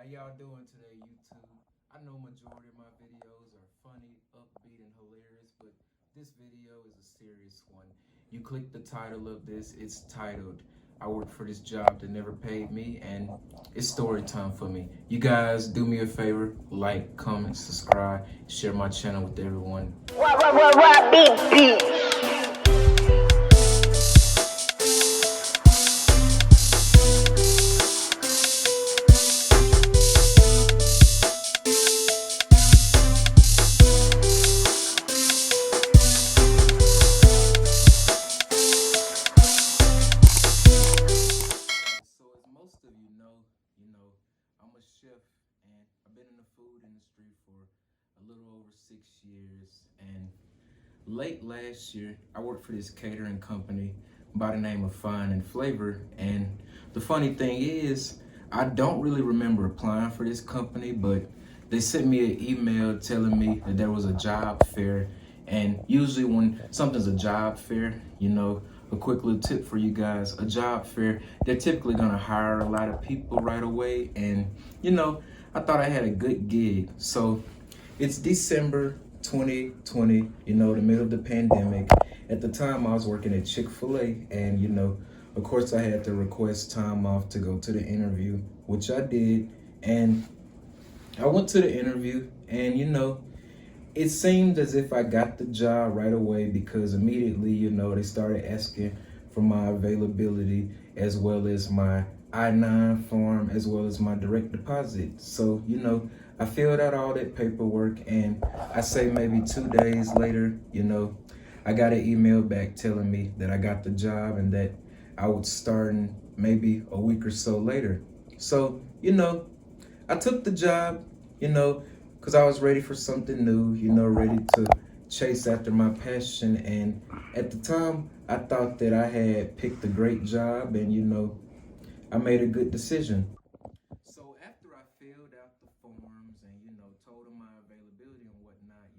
How y'all doing today, YouTube? I know majority of my videos are funny, upbeat, and hilarious, but this video is a serious one. You click the title of this, it's titled, I work for this job that never paid me, and it's story time for me. You guys do me a favor, like, comment, subscribe, share my channel with everyone. What, beats. So as most of you know, I'm a chef and I've been in the food industry for a little over 6 years. And late last year, I worked for this catering company by the name of Fine and Flavor. And the funny thing is, I don't really remember applying for this company, but they sent me an email telling me that there was a job fair. And usually when something's a job fair, a quick little tip for you guys, a job fair, they're typically gonna hire a lot of people right away. And I thought I had a good gig. So it's December 2020, the middle of the pandemic. At the time I was working at Chick-fil-A, and of course I had to request time off to go to the interview, which I did. And I went to the interview, and it seemed as if I got the job right away because immediately, they started asking for my availability as well as my I-9 form as well as my direct deposit. So, I filled out all that paperwork, and I say maybe 2 days later, I got an email back telling me that I got the job and that I would start in maybe a week or so later. So, I took the job, because I was ready for something new, ready to chase after my passion. And at the time, I thought that I had picked a great job, and, I made a good decision. So after I filled out the forms and, told her my availability and whatnot,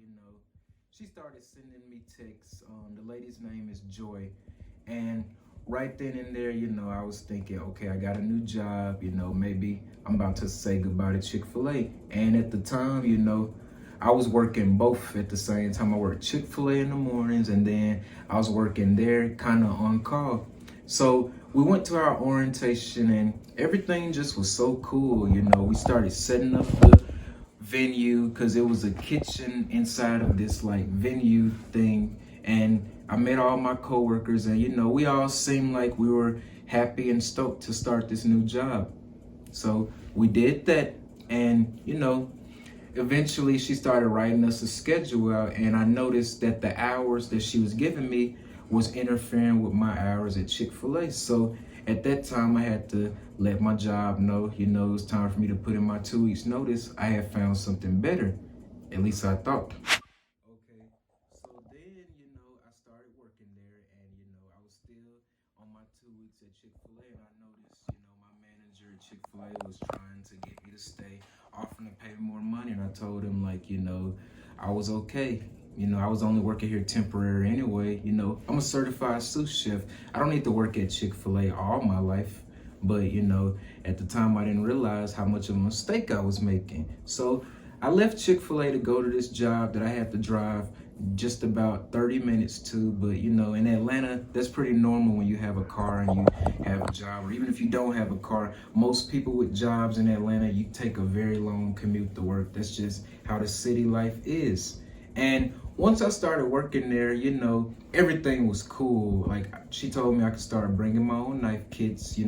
she started sending me texts. The lady's name is Joy. And right then and there, I was thinking, okay, I got a new job, maybe I'm about to say goodbye to Chick-fil-A. And at the time, I was working both at the same time. I worked Chick-fil-A in the mornings, and then I was working there kind of on call. So we went to our orientation, and everything just was so cool. We started setting up the venue because it was a kitchen inside of this like venue thing. And I met all my coworkers, and we all seemed like we were happy and stoked to start this new job. So we did that, and eventually she started writing us a schedule out, and I noticed that the hours that she was giving me was interfering with my hours at Chick-fil-A. So at that time I had to let my job know, it was time for me to put in my 2 weeks notice. I had found something better, at least I thought. Okay, so then, I started working there, and, I was still on my 2 weeks at Chick-fil-A, and I noticed, my manager at Chick-fil-A was trying to get me to stay, offering to pay me more money, and I told him, like, I was okay. I was only working here temporary anyway. I'm a certified sous chef. I don't need to work at Chick-fil-A all my life. But, at the time I didn't realize how much of a mistake I was making. So I left Chick-fil-A to go to this job that I had to drive just about 30 minutes to. But, in Atlanta, that's pretty normal when you have a car and you have a job. Or even if you don't have a car, most people with jobs in Atlanta, you take a very long commute to work. That's just how the city life is. And once I started working there, everything was cool. Like, she told me I could start bringing my own knife kits.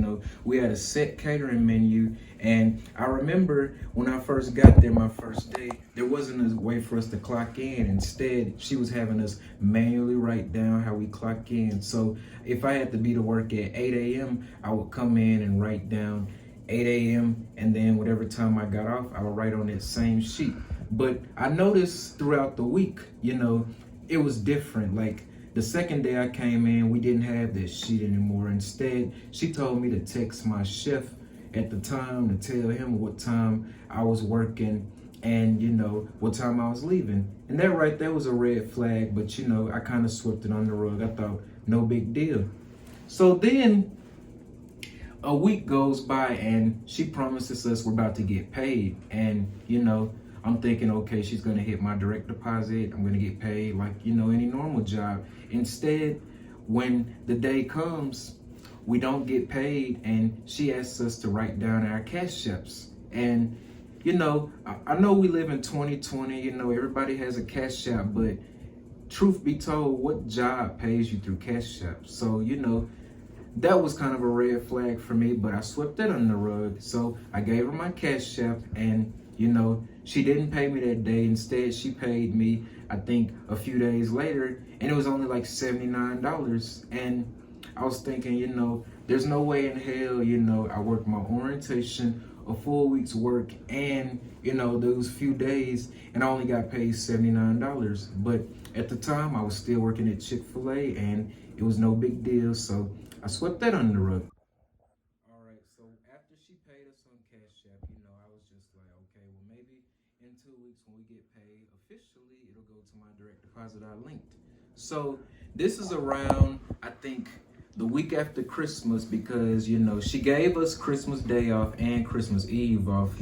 We had a set catering menu. And I remember when I first got there, my first day, there wasn't a way for us to clock in. Instead, she was having us manually write down how we clock in. So if I had to be to work at 8 a.m., I would come in and write down 8 a.m. and then whatever time I got off, I would write on that same sheet. But I noticed throughout the week, it was different. Like the second day I came in, we didn't have that sheet anymore. Instead, she told me to text my chef at the time to tell him what time I was working and, what time I was leaving. And that right there was a red flag, but, I kind of swept it under the rug. I thought, no big deal. So then, a week goes by and she promises us we're about to get paid. And, I'm thinking, okay, she's going to hit my direct deposit. I'm going to get paid like, any normal job. Instead, when the day comes, we don't get paid and she asks us to write down our cash apps. And, I know we live in 2020, everybody has a cash app, but truth be told, what job pays you through cash app? So, that was kind of a red flag for me, but I swept that under the rug. So I gave her my cash app and, she didn't pay me that day. Instead, she paid me, I think, a few days later, and it was only like $79. And I was thinking, there's no way in hell, I worked my orientation, a full week's work, and, those few days, and I only got paid $79. But at the time, I was still working at Chick-fil-A, and it was no big deal. So I swept that under the rug. All right, so after she paid us on Cash App, I was just like, okay, well, maybe in 2 weeks when we get paid officially, it'll go to my direct deposit I linked. So this is around, I think, the week after Christmas because, she gave us Christmas Day off and Christmas Eve off.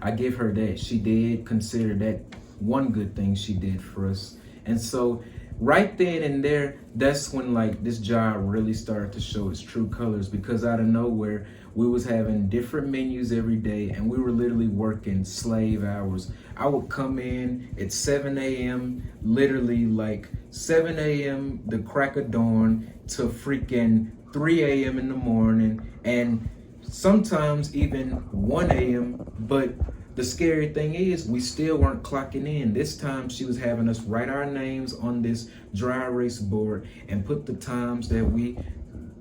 I give her that. She did consider that one good thing she did for us. And so right then and there, that's when like this job really started to show its true colors because out of nowhere, we was having different menus every day and we were literally working slave hours. I would come in at 7 a.m., literally like 7 a.m., the crack of dawn to freaking 3 a.m. in the morning and sometimes even 1 a.m. But the scary thing is we still weren't clocking in. This time she was having us write our names on this dry erase board and put the times that we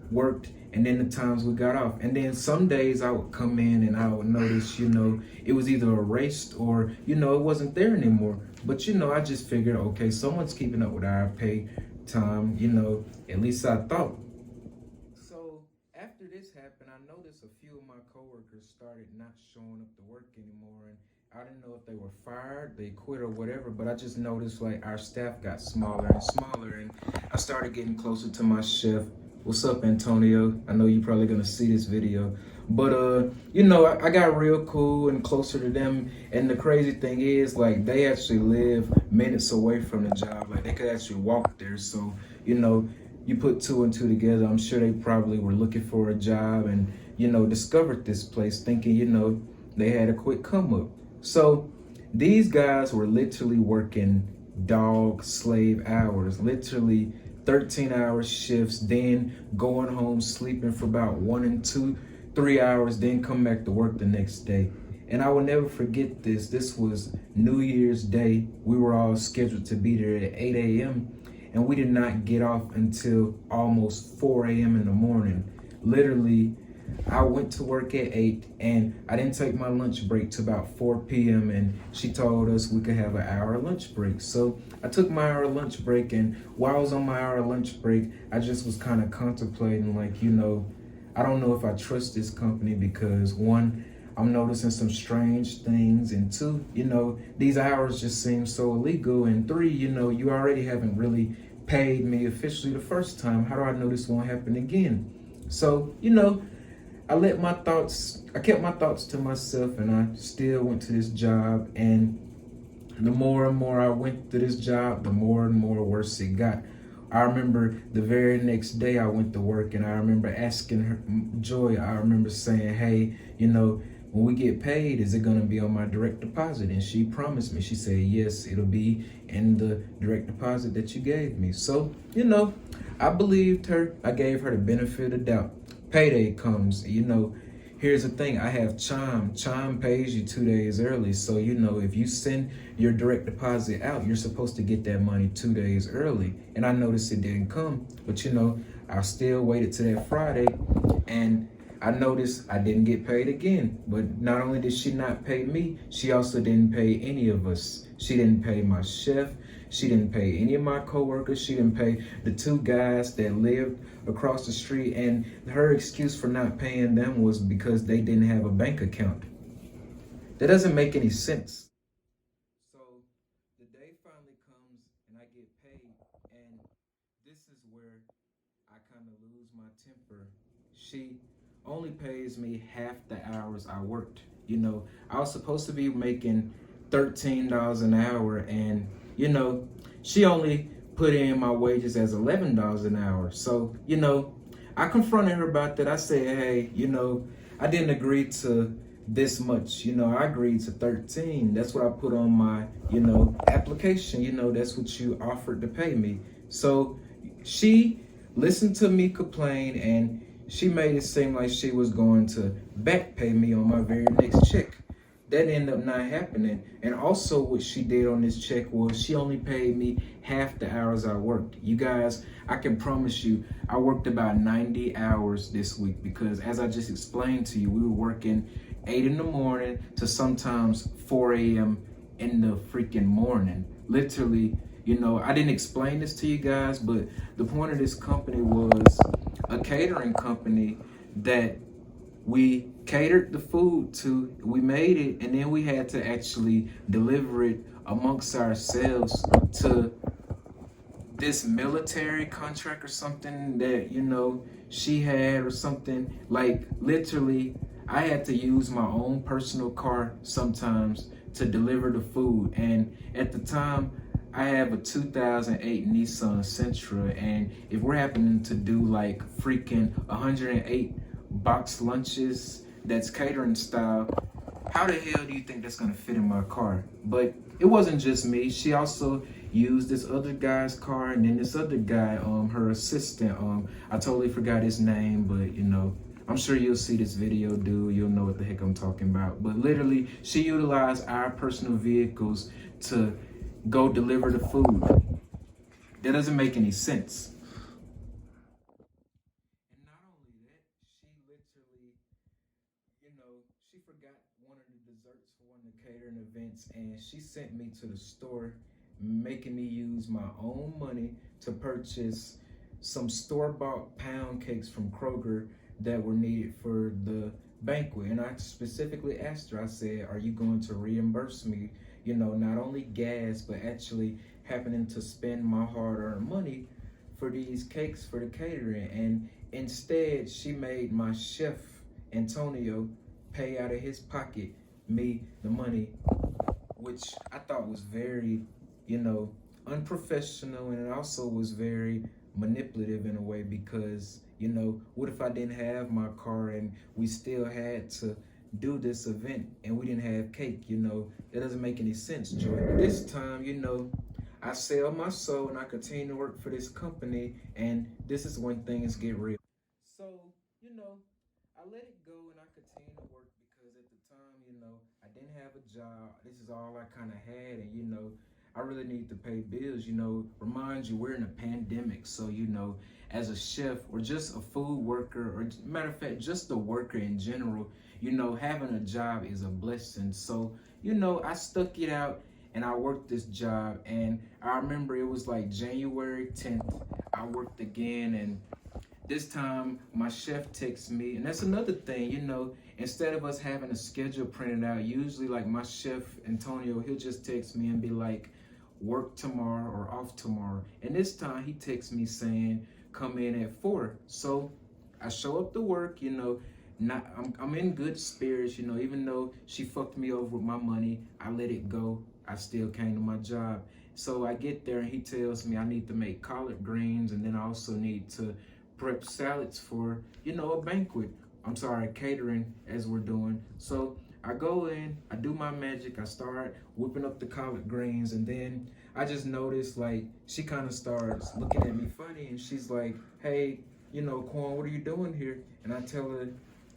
worked and then the times we got off. And then some days I would come in and I would notice, it was either erased or, it wasn't there anymore. But, I just figured, okay, someone's keeping up with our pay time, at least I thought. So after this happened, I noticed a few of my coworkers started not showing up to work anymore, and I didn't know if they were fired, they quit, or whatever. But I just noticed like our staff got smaller and smaller, and I started getting closer to my chef. What's up, Antonio? I know you're probably gonna see this video, but I got real cool and closer to them. And the crazy thing is, like, they actually live minutes away from the job. Like, they could actually walk there. So, you put two and two together, I'm sure they probably were looking for a job and, discovered this place thinking, they had a quick come up. So these guys were literally working dog slave hours, literally 13-hour shifts, then going home, sleeping for about 1 and 2, 3 hours, then come back to work the next day. And I will never forget this. This was New Year's Day. We were all scheduled to be there at 8 a.m. and we did not get off until almost 4 a.m. in the morning. Literally, I went to work at 8 and I didn't take my lunch break till about 4 p.m. and she told us we could have an hour lunch break. So I took my hour lunch break, and while I was on my hour lunch break, I just was kind of contemplating like, I don't know if I trust this company because one, I'm noticing some strange things, and two, these hours just seem so illegal, and three, you already haven't really paid me officially the first time. How do I know this won't happen again? So, I kept my thoughts to myself and I still went to this job. And the more and more I went to this job, the more and more worse it got. I remember the very next day I went to work and I remember asking her, Joy, I remember saying, hey, when we get paid, is it going to be on my direct deposit? And she promised me, she said, yes, it'll be in the direct deposit that you gave me. So, I believed her. I gave her the benefit of the doubt. Payday comes, here's the thing. I have Chime. Chime pays you 2 days early. So, if you send your direct deposit out, you're supposed to get that money 2 days early. And I noticed it didn't come. But, I still waited to that Friday and I noticed I didn't get paid again. But not only did she not pay me, she also didn't pay any of us. She didn't pay my chef. She didn't pay any of my coworkers. She didn't pay the two guys that lived across the street. And her excuse for not paying them was because they didn't have a bank account. That doesn't make any sense. So the day finally comes and I get paid. And this is where I kind of lose my temper. She only pays me half the hours I worked. You know, I was supposed to be making $13 an hour, and you know, she only put in my wages as $11 an hour. So, I confronted her about that. I said, hey, I didn't agree to this much. I agreed to 13. That's what I put on my, application. That's what you offered to pay me. So she listened to me complain, and she made it seem like she was going to back pay me on my very next check. That ended up not happening. And also, what she did on this check was she only paid me half the hours I worked. You guys, I can promise you, I worked about 90 hours this week because, as I just explained to you, we were working 8 in the morning to sometimes 4 a.m. in the freaking morning. Literally, I didn't explain this to you guys, but the point of this company was a catering company that we catered the food to, we made it, and then we had to actually deliver it amongst ourselves to this military contract or something that she had or something. Like, literally, I had to use my own personal car sometimes to deliver the food. And at the time, I have a 2008 Nissan Sentra, and if we're happening to do like freaking 108 box lunches that's catering style, how the hell do you think that's gonna fit in my car? But it wasn't just me. She also used this other guy's car, and then this other guy, her assistant, I totally forgot his name, but I'm sure you'll see this video, dude. You'll know what the heck I'm talking about. But literally, she utilized our personal vehicles to go deliver the food. That doesn't make any sense. And not only that, she literally, she forgot one of the desserts for one of the catering events, and she sent me to the store, making me use my own money to purchase some store-bought pound cakes from Kroger that were needed for the banquet. And I specifically asked her, I said, are you going to reimburse me, not only gas, but actually happening to spend my hard-earned money for these cakes for the catering? And instead, she made my chef, Antonio, pay out of his pocket me the money, which I thought was very, unprofessional, and it also was very manipulative in a way because, what if I didn't have my car and we still had to do this event and we didn't have cake? That doesn't make any sense, Joy. This time, I sell my soul and I continue to work for this company, and this is when things get real. So, I let it go and I continue to work because at the time, I didn't have a job. This is all I kind of had, and I really need to pay bills. Remind you, we're in a pandemic, so as a chef or just a food worker, or matter of fact, just a worker in general, having a job is a blessing. So, I stuck it out and I worked this job, and I remember it was like January 10th. I worked again, and this time my chef texts me, and that's another thing, instead of us having a schedule printed out, usually like my chef Antonio, he'll just text me and be like, work tomorrow or off tomorrow. And this time he texts me saying, come in at 4. So I show up to work, not I'm in good spirits, even though she fucked me over with my money, I let it go. I still came to my job. So I get there and he tells me I need to make collard greens, and then I also need to prep salads for, a banquet. I'm sorry, catering as we're doing. So I go in, I do my magic, I start whipping up the collard greens, and then I just noticed like she kind of starts looking at me funny, and she's like, hey, Quan, what are you doing here? And I tell her,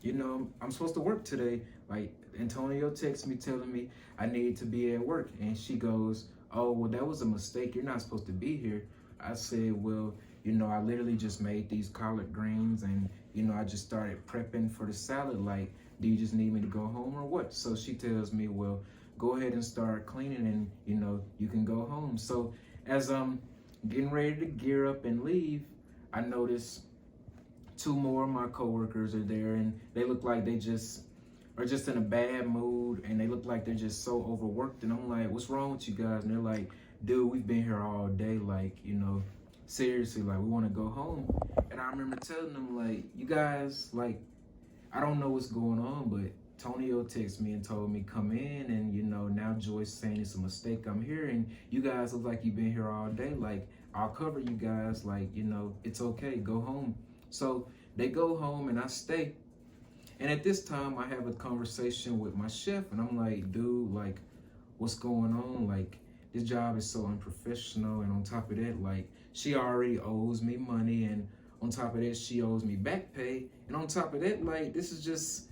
I'm supposed to work today. Like, Antonio texts me telling me I need to be at work, and she goes, oh, well, that was a mistake. You're not supposed to be here. I said, well, I literally just made these collard greens, and, I just started prepping for the salad. Like, do you just need me to go home or what? So she tells me, well, go ahead and start cleaning, and, you can go home. So as I'm getting ready to gear up and leave, I notice 2 more of my coworkers are there, and they look like they just are just in a bad mood, and they look like they're just so overworked. And I'm like, what's wrong with you guys? And they're like, dude, we've been here all day. Like, seriously, like, we want to go home. And I remember telling them, like, you guys, like, I don't know what's going on, but Tonio texted me and told me come in, and now Joy's saying it's a mistake. I'm here, and you guys look like you've been here all day. Like, I'll cover you guys. Like, it's okay. Go home. So they go home, and I stay. And at this time, I have a conversation with my chef, and I'm like, dude, like, what's going on? Like, this job is so unprofessional, and on top of that, like, she already owes me money, and on top of that, she owes me back pay, and on top of that, like, this is just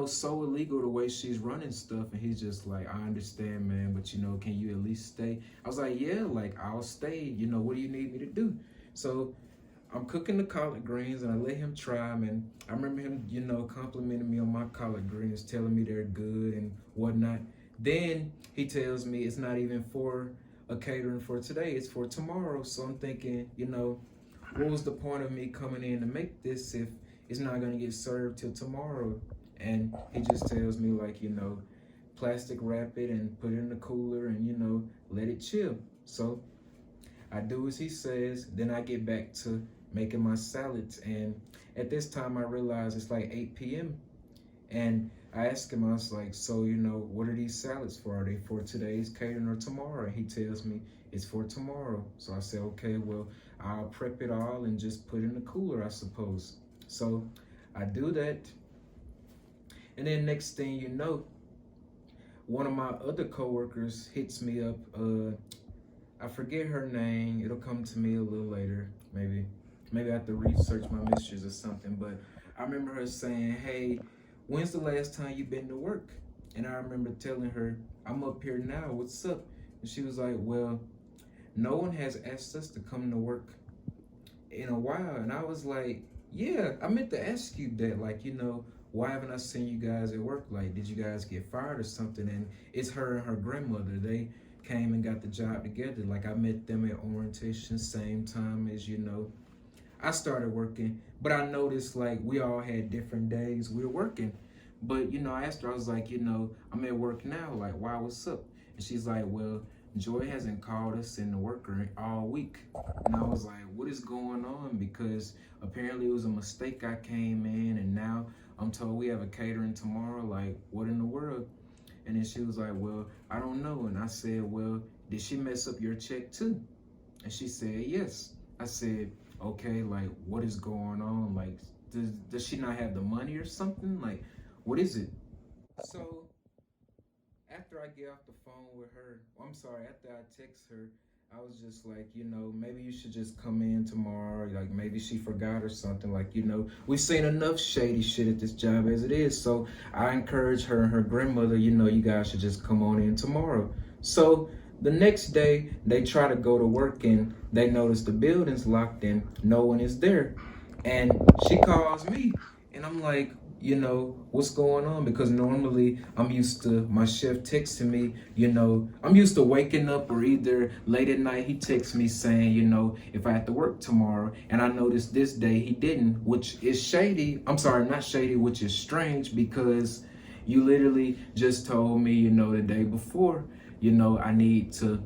so illegal the way she's running stuff. And he's just like, I understand, man, but can you at least stay? I was like, yeah, like, I'll stay. What do you need me to do? So I'm cooking the collard greens, and I let him try them, and I remember him, complimenting me on my collard greens, telling me they're good and whatnot. Then he tells me it's not even for a catering for today, it's for tomorrow. So I'm thinking, what was the point of me coming in to make this if it's not gonna get served till tomorrow? And he just tells me, like, plastic wrap it and put it in the cooler and, let it chill. So I do as he says, then I get back to making my salads. And at this time I realize it's like 8 p.m. And I asked him, I was like, so, what are these salads for? Are they for today's catering or tomorrow? And he tells me it's for tomorrow. So I said, okay, well, I'll prep it all and just put it in the cooler, I suppose. So I do that. And then next thing you know, one of my other coworkers hits me up. I forget her name. It'll come to me a little later, maybe. Maybe I have to research my messages or something. But I remember her saying, hey, when's the last time you've been to work? And I remember telling her, I'm up here now, what's up? And she was like, well, no one has asked us to come to work in a while. And I was like, yeah, I meant to ask you that. Like, why haven't I seen you guys at work? Like, did you guys get fired or something? And it's her and her grandmother. They came and got the job together. Like, I met them at orientation, same time as, I started working. But I noticed, like, we all had different days we were working. But, I asked her, I was like, I'm at work now. Like, why, what's up? And she's like, well, Joy hasn't called us in the worker all week. And I was like, what is going on? Because apparently it was a mistake. I came in, and now I'm told we have a catering tomorrow. Like, what in the world? And then she was like, well, I don't know. And I said, well, did she mess up your check too? And she said, yes. I said, okay, like, what is going on? Like, does she not have the money or something? Like, what is it? So after I get off the phone with her, after I text her, I was just like, maybe you should just come in tomorrow. Like, maybe she forgot or something. Like, we've seen enough shady shit at this job as it is. So I encourage her and her grandmother, you guys should just come on in tomorrow. So the next day, they try to go to work, and they notice the building's locked and no one is there. And she calls me, and I'm like, what's going on? Because normally I'm used to my chef texting me, I'm used to waking up, or either late at night he texts me saying, if I have to work tomorrow. And I noticed this day he didn't, which is shady. I'm sorry, not shady, which is strange, because you literally just told me, the day before, I need to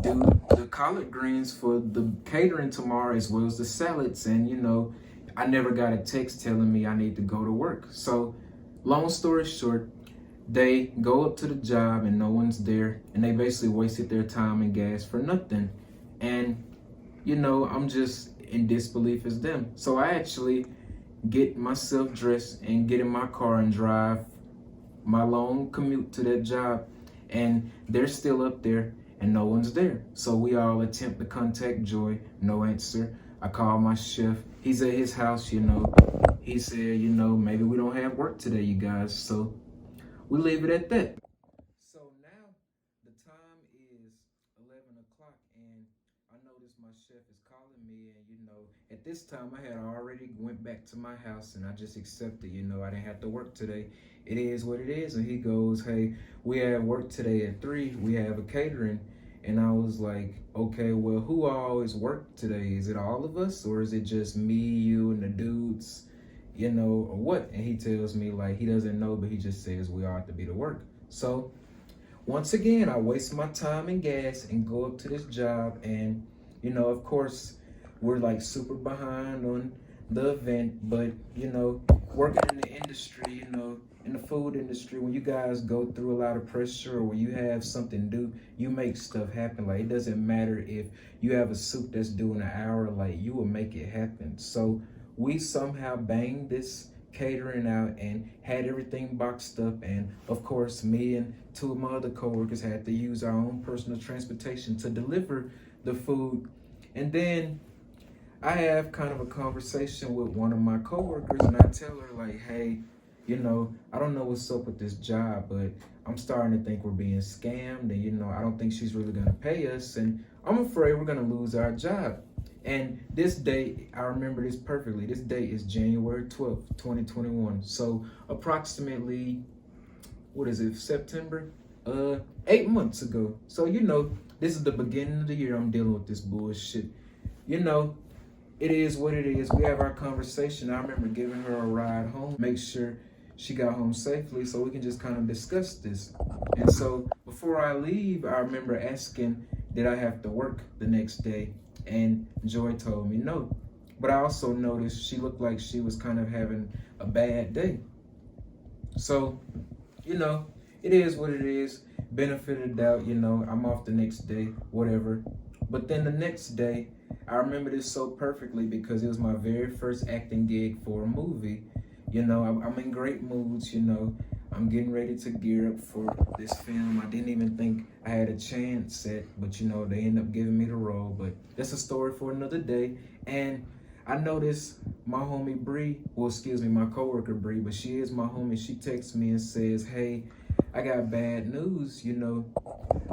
do the collard greens for the catering tomorrow as well as the salads. And, I never got a text telling me I need to go to work. So long story short, they go up to the job and no one's there, and they basically wasted their time and gas for nothing. And, I'm just in disbelief as them. So I actually get myself dressed and get in my car and drive my long commute to that job, and they're still up there and no one's there. So we all attempt to contact Joy, no answer. I call my chef, he's at his house, he said, maybe we don't have work today, you guys. So we leave it at that. So now the time is 11 o'clock, and I notice my chef is calling me, and at this time I had already went back to my house, and I just accepted, I didn't have to work today. It is what it is. And he goes, hey, we have work today at 3. We have a catering. And I was like, okay, well, who always work today? Is it all of us, or is it just me, you, and the dudes, or what? And he tells me, like, he doesn't know, but he just says we all have to be to work. So once again, I waste my time and gas and go up to this job. And, of course, we're like super behind on the event. But working in the industry, in the food industry, when you guys go through a lot of pressure or when you have something due, you make stuff happen. Like, it doesn't matter if you have a suit that's due in an hour, like, you will make it happen. So we somehow banged this catering out and had everything boxed up, and of course me and two of my other coworkers had to use our own personal transportation to deliver the food. And then I have kind of a conversation with one of my coworkers, and I tell her, like, hey, I don't know what's up with this job, but I'm starting to think we're being scammed, and I don't think she's really gonna pay us, and I'm afraid we're gonna lose our job. And this date, I remember this perfectly. This date is January 12th, 2021. So approximately, what is it, September? 8 months ago. So this is the beginning of the year. I'm dealing with this bullshit. You know, it is what it is. We have our conversation. I remember giving her a ride home, make sure she got home safely so we can just kind of discuss this. And so before I leave, I remember asking, did I have to work the next day? And Joy told me no. But I also noticed she looked like she was kind of having a bad day. So, it is what it is. Benefit of the doubt, I'm off the next day, whatever. But then the next day, I remember this so perfectly because it was my very first acting gig for a movie. I'm in great moods, I'm getting ready to gear up for this film. I didn't even think I had a chance at, but they ended up giving me the role. But that's a story for another day. And I noticed my homie Bree, my coworker Bree, but she is my homie. She texts me and says, hey, I got bad news,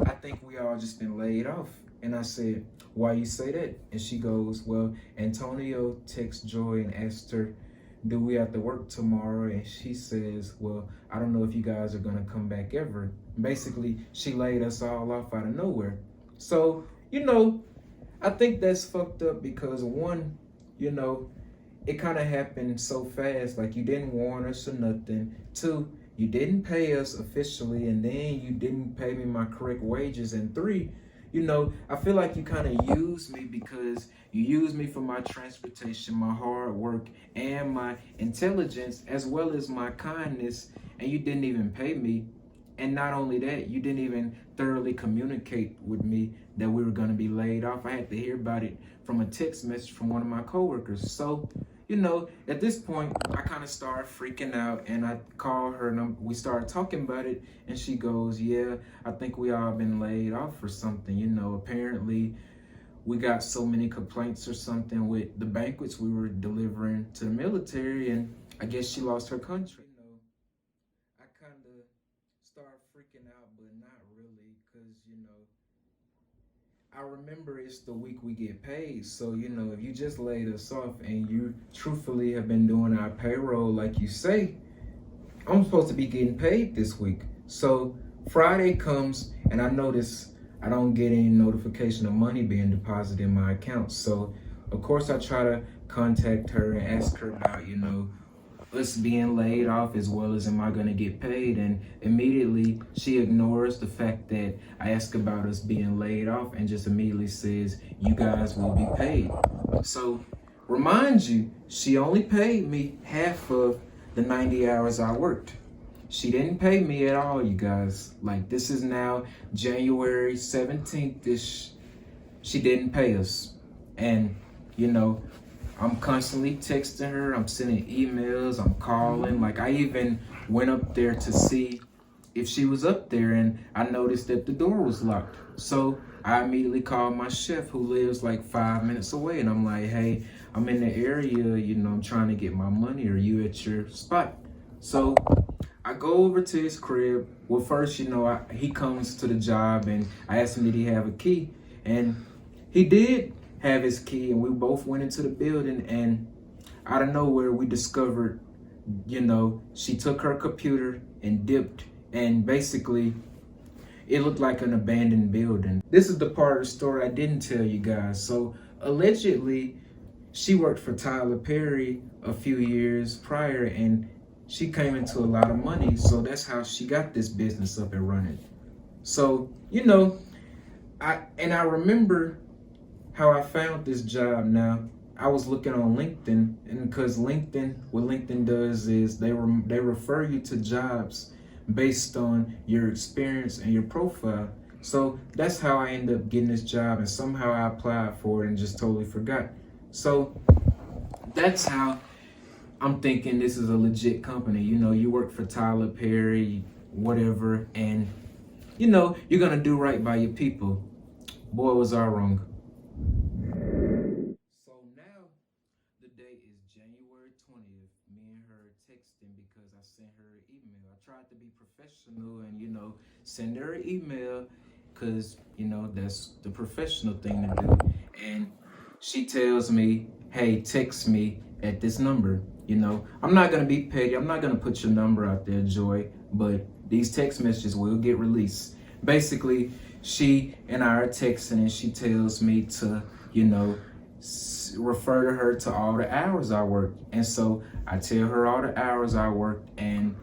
I think we all just been laid off. And I said, why you say that? And she goes, well, Antonio texted Joy and asked her, do we have to work tomorrow? And she says, well, I don't know if you guys are gonna come back ever. Basically, she laid us all off out of nowhere. So, I think that's fucked up because one, it kind of happened so fast. Like, you didn't warn us or nothing. Two, you didn't pay us officially, and then you didn't pay me my correct wages. And three, I feel like you kind of used me because you used me for my transportation, my hard work, and my intelligence, as well as my kindness, and you didn't even pay me. And not only that, you didn't even thoroughly communicate with me that we were going to be laid off. I had to hear about it from a text message from one of my coworkers. So, at this point, I kind of started freaking out, and I called her and we started talking about it. And she goes, yeah, I think we all been laid off or something. Apparently we got so many complaints or something with the banquets we were delivering to the military, and I guess she lost her country. I kind of started freaking out, but not really, because, I remember it's the week we get paid. So, if you just laid us off and you truthfully have been doing our payroll like you say, I'm supposed to be getting paid this week. So Friday comes and I notice I don't get any notification of money being deposited in my account. So of course I try to contact her and ask her about, us being laid off, as well as am I going to get paid. And immediately she ignores the fact that I ask about us being laid off and just immediately says, you guys will be paid. So remind you, she only paid me half of the 90 hours I worked. She didn't pay me at all, you guys. Like, this is now January 17th-ish. She didn't pay us. And, I'm constantly texting her, I'm sending emails, I'm calling. Like, I even went up there to see if she was up there, and I noticed that the door was locked. So I immediately called my chef, who lives like 5 minutes away, and I'm like, hey, I'm in the area, I'm trying to get my money. Are you at your spot? So I go over to his crib. Well, first, he comes to the job, and I asked him, did he have a key? And he did have his key, and we both went into the building, and out of nowhere we discovered, she took her computer and dipped, and basically it looked like an abandoned building. This is the part of the story I didn't tell you guys. So allegedly she worked for Tyler Perry a few years prior, and she came into a lot of money, so that's how she got this business up and running. So I remember how I found this job now. I was looking on LinkedIn, and because LinkedIn, what LinkedIn does is they refer you to jobs based on your experience and your profile. So that's how I ended up getting this job, and somehow I applied for it and just totally forgot. So that's how I'm thinking this is a legit company. You know, you work for Tyler Perry, whatever, and you know you're gonna do right by your people. Boy, was I wrong. So now the date is January 20th. Me and her texting because I sent her an email. I tried to be professional and, you know, send her an email because, you know, that's the professional thing to do. And she tells me, hey, text me at this number. You know, I'm not going to be petty. I'm not going to put your number out there, Joy, but these text messages will get released. Basically, she and I are texting and she tells me to, you know, refer to her to all the hours I worked. And so I tell her all the hours I worked, and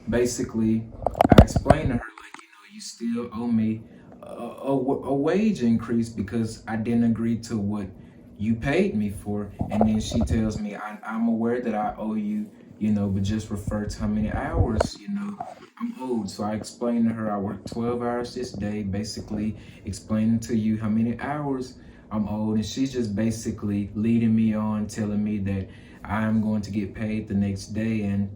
basically I explain to her, like, you know, you still owe me a wage increase because I didn't agree to what you paid me for. And then she tells me, I'm aware that I owe you, you know, but just refer to how many hours, you know, I'm owed. So I explained to her I worked 12 hours this day, basically explaining to you how many hours I'm owed. And she's just basically leading me on, telling me that I'm going to get paid the next day. And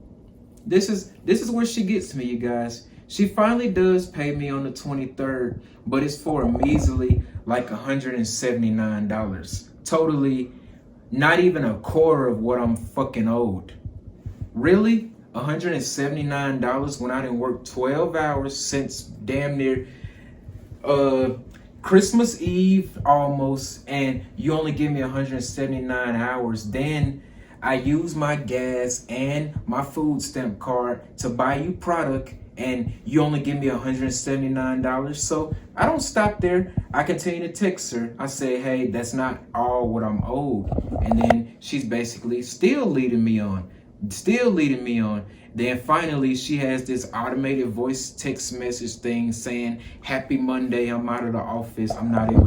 this is where she gets me, you guys. She finally does pay me on the 23rd, but it's for a measly like $179. Totally not even a quarter of what I'm fucking owed. Really? $179 when I didn't work 12 hours since damn near uh Christmas Eve almost, and you only give me 179 hours. Then I use my gas and my food stamp card to buy you product, and you only give me $179. So I don't stop there. I continue to text her. I say, hey, that's not all what I'm owed. And then she's basically still leading me on. Still leading me on. Then finally, she has this automated voice text message thing saying, "Happy Monday. I'm out of the office. I'm not able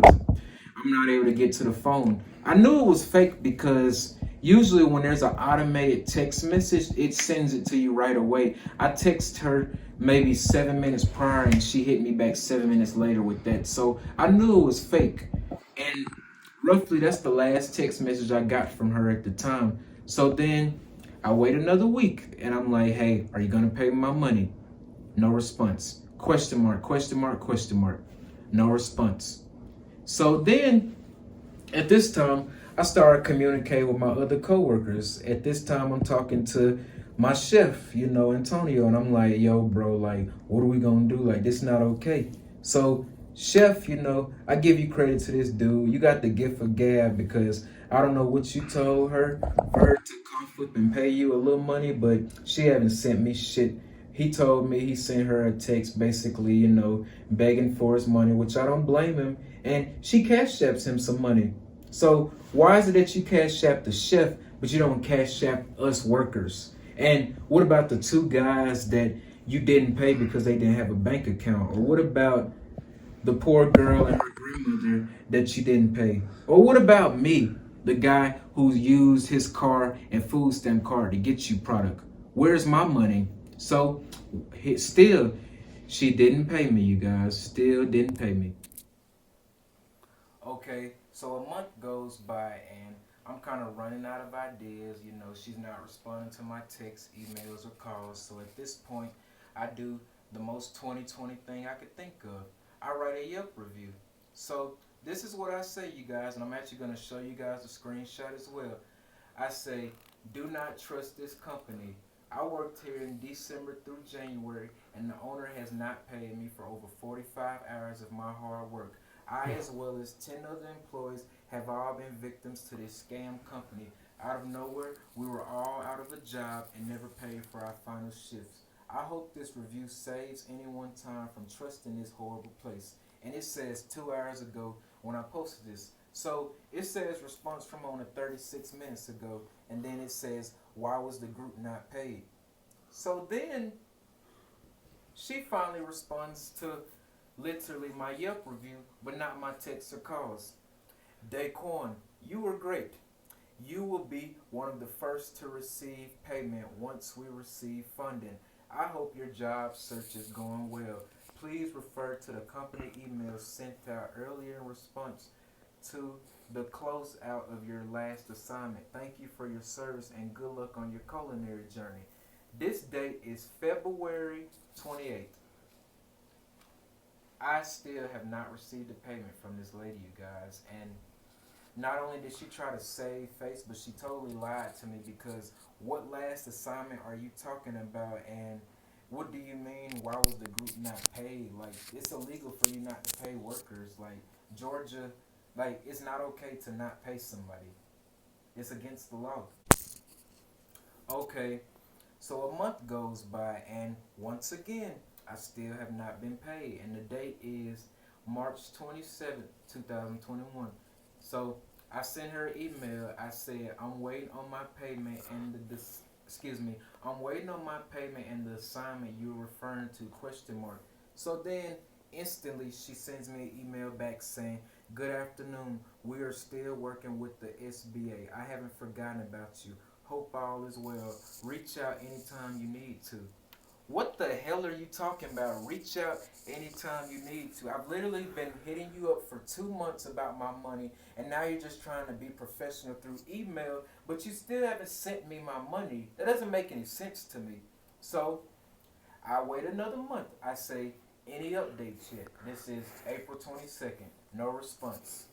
to get to the phone." I knew it was fake because usually when there's an automated text message, it sends it to you right away. I text her maybe 7 minutes prior, and she hit me back 7 minutes later with that. So I knew it was fake. And roughly that's the last text message I got from her at the time. So then I wait another week and I'm like, hey, are you gonna pay me my money? No response. Question mark, question mark, question mark. No response. So then at this time, I started communicating with my other coworkers. At this time, I'm talking to my chef, you know, Antonio, and I'm like, yo, bro, like, what are we gonna do? Like, this not okay. So, chef, you know, I give you credit to this dude. You got the gift of gab because I don't know what you told her for her to come flip and pay you a little money, but she haven't sent me shit. He told me he sent her a text basically, you know, begging for his money, which I don't blame him. And she cash apps him some money. So why is it that you cash app the chef, but you don't cash app us workers? And what about the two guys that you didn't pay because they didn't have a bank account? Or what about the poor girl and her grandmother that you didn't pay? Or what about me, the guy who used his car and food stamp card to get you product? Where's my money? So still, she didn't pay me, you guys. Still didn't pay me. Okay, so a month goes by and I'm kind of running out of ideas. You know, she's not responding to my texts, emails, or calls. So at this point, I do the most 2020 thing I could think of. I write a Yelp review. So this is what I say, you guys, and I'm actually going to show you guys a screenshot as well. I say, do not trust this company. I worked here in December through January, and the owner has not paid me for over 45 hours of my hard work. I, as well as 10 other employees, have all been victims to this scam company. Out of nowhere, we were all out of a job and never paid for our final shifts. I hope this review saves anyone time from trusting this horrible place. And it says 2 hours ago when I posted this. So it says response from on 36 minutes ago, and then it says, why was the group not paid? So then she finally responds to literally my Yelp review, but not my texts or calls. Daquan, you were great. You will be one of the first to receive payment once we receive funding. I hope your job search is going well. Please refer to the company email sent out earlier in response to the closeout of your last assignment. Thank you for your service and good luck on your culinary journey. This date is February 28th. I still have not received a payment from this lady, you guys, and not only did she try to save face, but she totally lied to me because what last assignment are you talking about? And what do you mean? Why was the group not paid? Like, it's illegal for you not to pay workers. Like, Georgia, like, it's not okay to not pay somebody. It's against the law. Okay, so a month goes by, and once again, I still have not been paid. And the date is March 27th, 2021. So I sent her an email. I said, I'm waiting on my payment and I'm waiting on my payment and the assignment you're referring to, question mark. So then instantly she sends me an email back saying, good afternoon. We are still working with the SBA. I haven't forgotten about you. Hope all is well. Reach out anytime you need to. What the hell are you talking about? Reach out anytime you need to. I've literally been hitting you up for 2 months about my money, and now you're just trying to be professional through email, but you still haven't sent me my money. That doesn't make any sense to me. So I wait another month. I say, any updates yet? This is April 22nd. No response.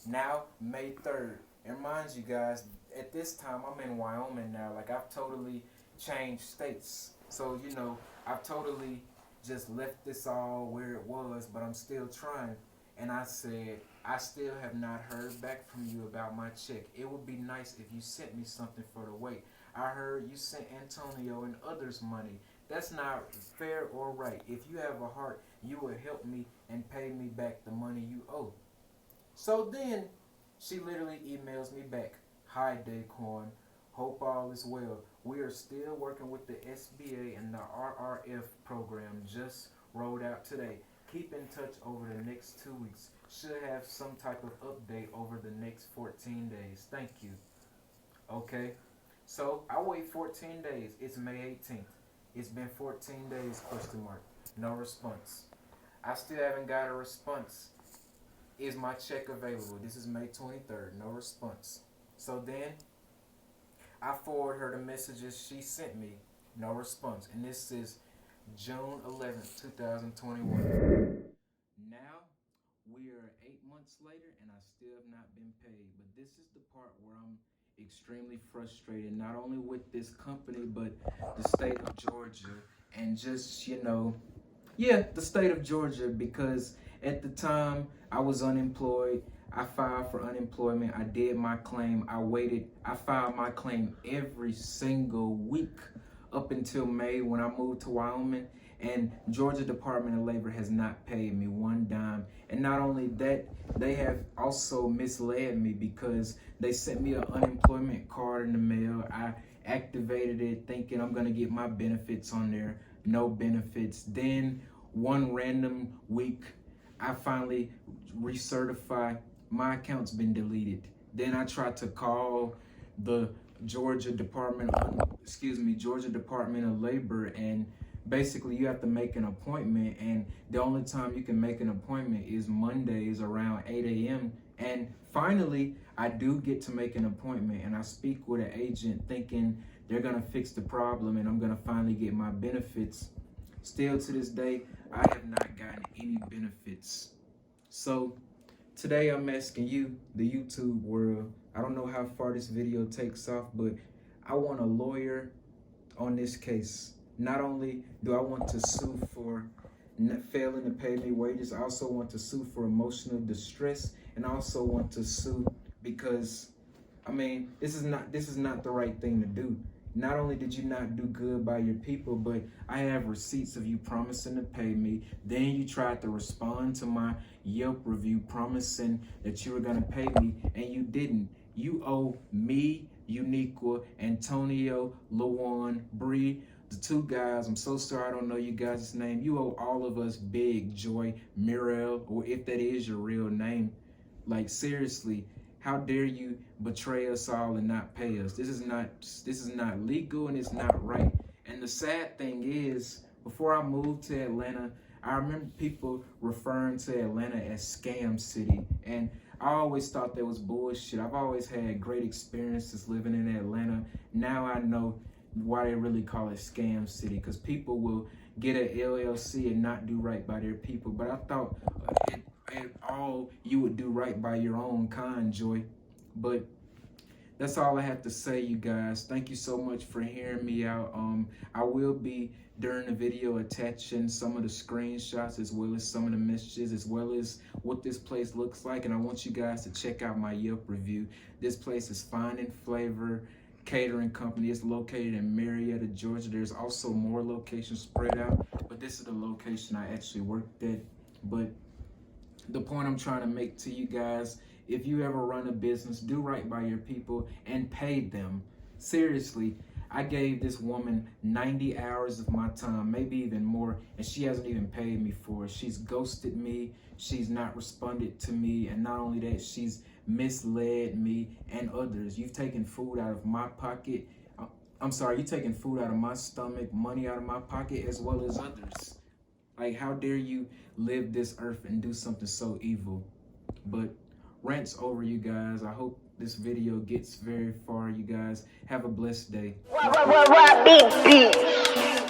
Now, May 3rd. And mind you guys, at this time, I'm in Wyoming now. Like, I've totally changed states. So, I've totally just left this all where it was, but I'm still trying. And I said, I still have not heard back from you about my check. It would be nice if you sent me something for the wait. I heard you sent Antonio and others money. That's not fair or right. If you have a heart, you will help me and pay me back the money you owe. So then she literally emails me back. Hi, Daquan. Hope all is well. We are still working with the SBA and the RRF program just rolled out today. Keep in touch over the next 2 weeks. Should have some type of update over the next 14 days. Thank you. Okay. So I wait 14 days. It's May 18th. It's been 14 days, question mark. No response. I still haven't got a response. Is my check available? This is May 23rd. No response. So then I forward her the messages she sent me. No response. And this is June 11th, 2021. Now we are 8 months later and I still have not been paid. But this is the part where I'm extremely frustrated, not only with this company, but the state of Georgia. And just, the state of Georgia, because at the time I was unemployed. I filed for unemployment. I did my claim. I waited. I filed my claim every single week up until May when I moved to Wyoming. And Georgia Department of Labor has not paid me one dime. And not only that, they have also misled me because they sent me an unemployment card in the mail. I activated it thinking I'm going to get my benefits on there. No benefits. Then one random week, I finally recertify. My account's been deleted. Then I tried to call the Georgia Department of Labor, and basically you have to make an appointment, and the only time you can make an appointment is Mondays around 8 a.m. And finally, I do get to make an appointment, and I speak with an agent thinking they're gonna fix the problem and I'm gonna finally get my benefits. Still to this day, I have not gotten any benefits. So today I'm asking you, the YouTube world, I don't know how far this video takes off, but I want a lawyer on this case. Not only do I want to sue for failing to pay me wages, I also want to sue for emotional distress, and I also want to sue because, this is not the right thing to do. Not only did you not do good by your people, but I have receipts of you promising to pay me. Then you tried to respond to my Yelp review promising that you were going to pay me, and you didn't. You owe me, Uniqua, Antonio, Lawan, Bree, the two guys. I'm so sorry I don't know you guys' name. You owe all of us Big, Joy, Mirel, or if that is your real name. Like, seriously, How dare you betray us all and not pay us? This is not legal, and it's not right. And the sad thing is, before I moved to Atlanta, I remember people referring to Atlanta as Scam City, and I always thought that was bullshit. I've always had great experiences living in Atlanta. Now I know why they really call it Scam City, because people will get an LLC and not do right by their people. But I thought all you would do right by your own kind, Joy. But that's all I have to say, you guys. Thank you so much for hearing me out. I will be during the video attaching some of the screenshots, as well as some of the messages, as well as what this place looks like. And I want you guys to check out my Yelp review. This place is Fine and Flavor Catering Company. It's located in Marietta, Georgia. There's also more locations spread out, but this is the location I actually worked at. But the point I'm trying to make to you guys, if you ever run a business, do right by your people and pay them. Seriously, I gave this woman 90 hours of my time, maybe even more, and she hasn't even paid me for it. She's ghosted me, she's not responded to me, and not only that, she's misled me and others. You've taken food out of my pocket. I'm sorry, you've taken food out of my stomach, money out of my pocket, as well as others. Like, how dare you live this earth and do something so evil? But rant's over, you guys. I hope this video gets very far, you guys. Have a blessed day. What beat?